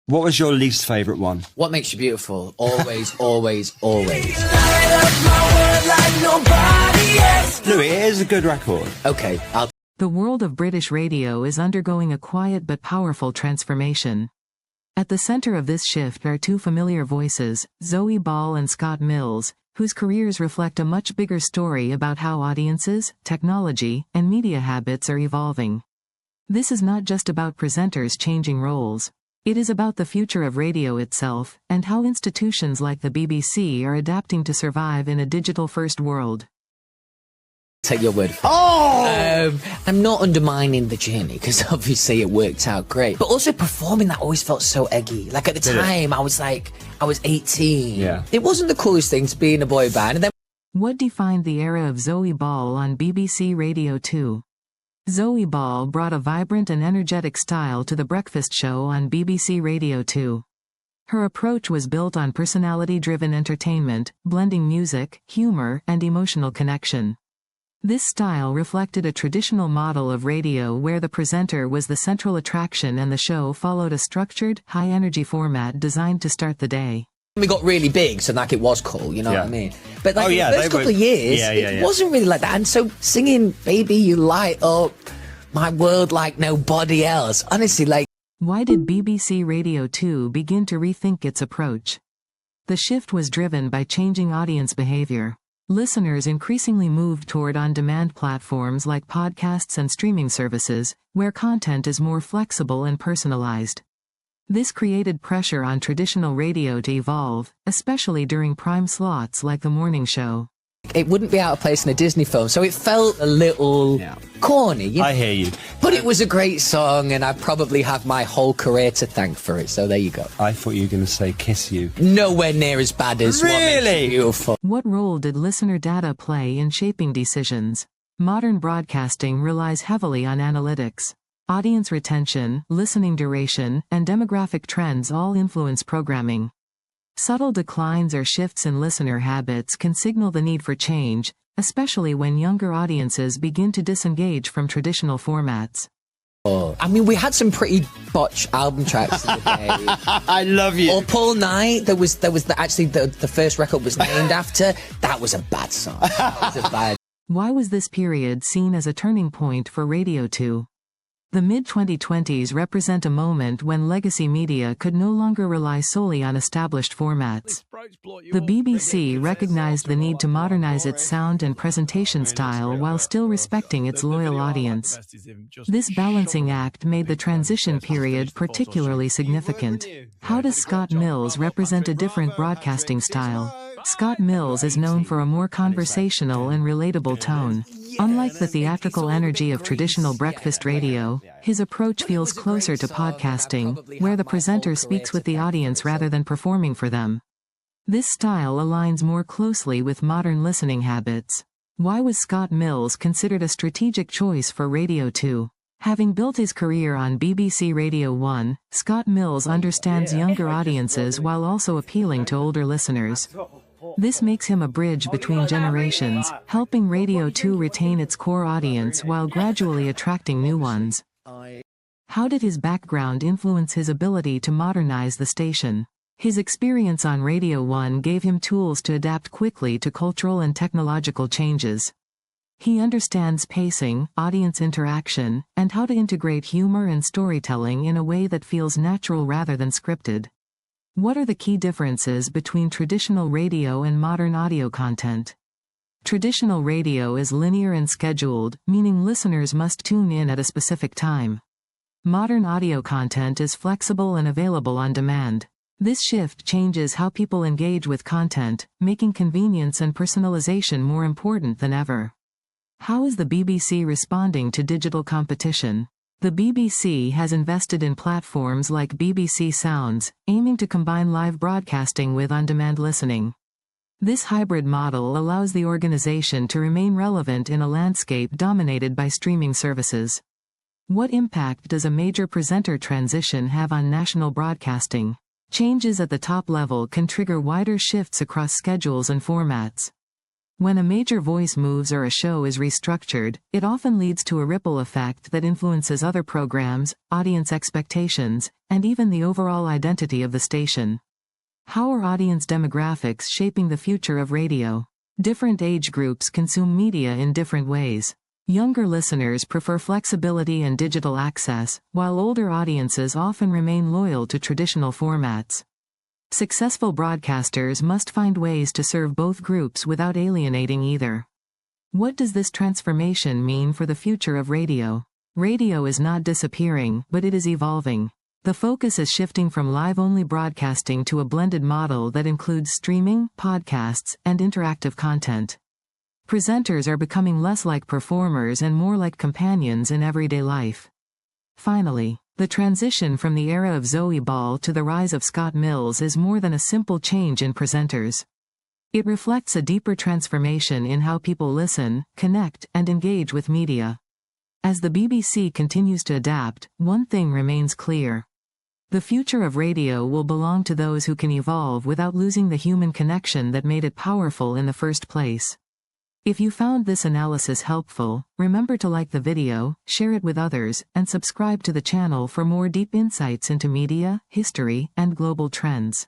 What was your least favourite one? What Makes You Beautiful? Always, always, always. Louis, it is a good record. Okay, The world of British radio is undergoing a quiet but powerful transformation. At the center of this shift are two familiar voices, Zoe Ball and Scott Mills, whose careers reflect a much bigger story about how audiences, technology, and media habits are evolving. This is not just about presenters changing roles. It is about the future of radio itself, and how institutions like the BBC are adapting to survive in a digital-first world. take your word for it. I'm not undermining the journey, because obviously it worked out great. But also performing that always felt so eggy. Like at the time, I was 18. Yeah. It wasn't the coolest thing to be in a boy band. And then What defined the era of Zoe Ball on BBC Radio 2? Zoe Ball brought a vibrant and energetic style to the breakfast show on BBC Radio 2. Her approach was built on personality-driven entertainment, blending music, humor, and emotional connection. This style reflected a traditional model of radio where the presenter was the central attraction and the show followed a structured, high-energy format designed to start the day. we got really big, so like it was cool, you know what I mean? But like the first couple of years, it wasn't really like that. And so singing Baby You Light Up My World Like Nobody Else, honestly, like... Why did BBC Radio 2 begin to rethink its approach? The shift was driven by changing audience behavior. Listeners increasingly moved toward on-demand platforms like podcasts and streaming services, where content is more flexible and personalized. This created pressure on traditional radio to evolve, especially during prime slots like the morning show. It wouldn't be out of place in a Disney film, so it felt a little corny. You know? I hear you. But it was a great song, and I probably have my whole career to thank for it, so there you go. I thought you were going to say Kiss You. Nowhere near as bad as What Makes You Beautiful. What role did listener data play in shaping decisions? Modern broadcasting relies heavily on analytics. Audience retention, listening duration, and demographic trends all influence programming. Subtle declines or shifts in listener habits can signal the need for change, especially when younger audiences begin to disengage from traditional formats. I mean, we had some pretty botched album tracks in the day. I love you. Up All Night, actually the first record was named after. That was a bad song. Why was this period seen as a turning point for Radio 2? The mid-2020s represent a moment when legacy media could no longer rely solely on established formats. The BBC recognized the need to modernize its sound and presentation style while still respecting its loyal audience. This balancing act made the transition period particularly significant. How does Scott Mills represent a different broadcasting style? Scott Mills is known for a more conversational and relatable tone. Unlike the theatrical energy of traditional breakfast radio, his approach feels closer to podcasting, where the presenter speaks with the audience rather than performing for them. This style aligns more closely with modern listening habits. Why was Scott Mills considered a strategic choice for Radio 2? Having built his career on BBC Radio 1, Scott Mills understands younger audiences while also appealing to older listeners. This makes him a bridge between generations, helping Radio 2 retain its core audience while gradually attracting new ones. How did his background influence his ability to modernize the station? His experience on Radio 1 gave him tools to adapt quickly to cultural and technological changes. He understands pacing, audience interaction, and how to integrate humor and storytelling in a way that feels natural rather than scripted. What are the key differences between traditional radio and modern audio content? Traditional radio is linear and scheduled, meaning listeners must tune in at a specific time. Modern audio content is flexible and available on demand. This shift changes how people engage with content, making convenience and personalization more important than ever. How is the BBC responding to digital competition? The BBC has invested in platforms like BBC Sounds, aiming to combine live broadcasting with on-demand listening. This hybrid model allows the organization to remain relevant in a landscape dominated by streaming services. What impact does a major presenter transition have on national broadcasting? Changes at the top level can trigger wider shifts across schedules and formats. When a major voice moves or a show is restructured, it often leads to a ripple effect that influences other programs, audience expectations, and even the overall identity of the station. How are audience demographics shaping the future of radio? Different age groups consume media in different ways. Younger listeners prefer flexibility and digital access, while older audiences often remain loyal to traditional formats. Successful broadcasters must find ways to serve both groups without alienating either. What does this transformation mean for the future of radio? Radio is not disappearing, but it is evolving. The focus is shifting from live-only broadcasting to a blended model that includes streaming, podcasts, and interactive content. Presenters are becoming less like performers and more like companions in everyday life. Finally, the transition from the era of Zoe Ball to the rise of Scott Mills is more than a simple change in presenters. It reflects a deeper transformation in how people listen, connect, and engage with media. As the BBC continues to adapt, one thing remains clear. The future of radio will belong to those who can evolve without losing the human connection that made it powerful in the first place. If you found this analysis helpful, remember to like the video, share it with others, and subscribe to the channel for more deep insights into media, history, and global trends.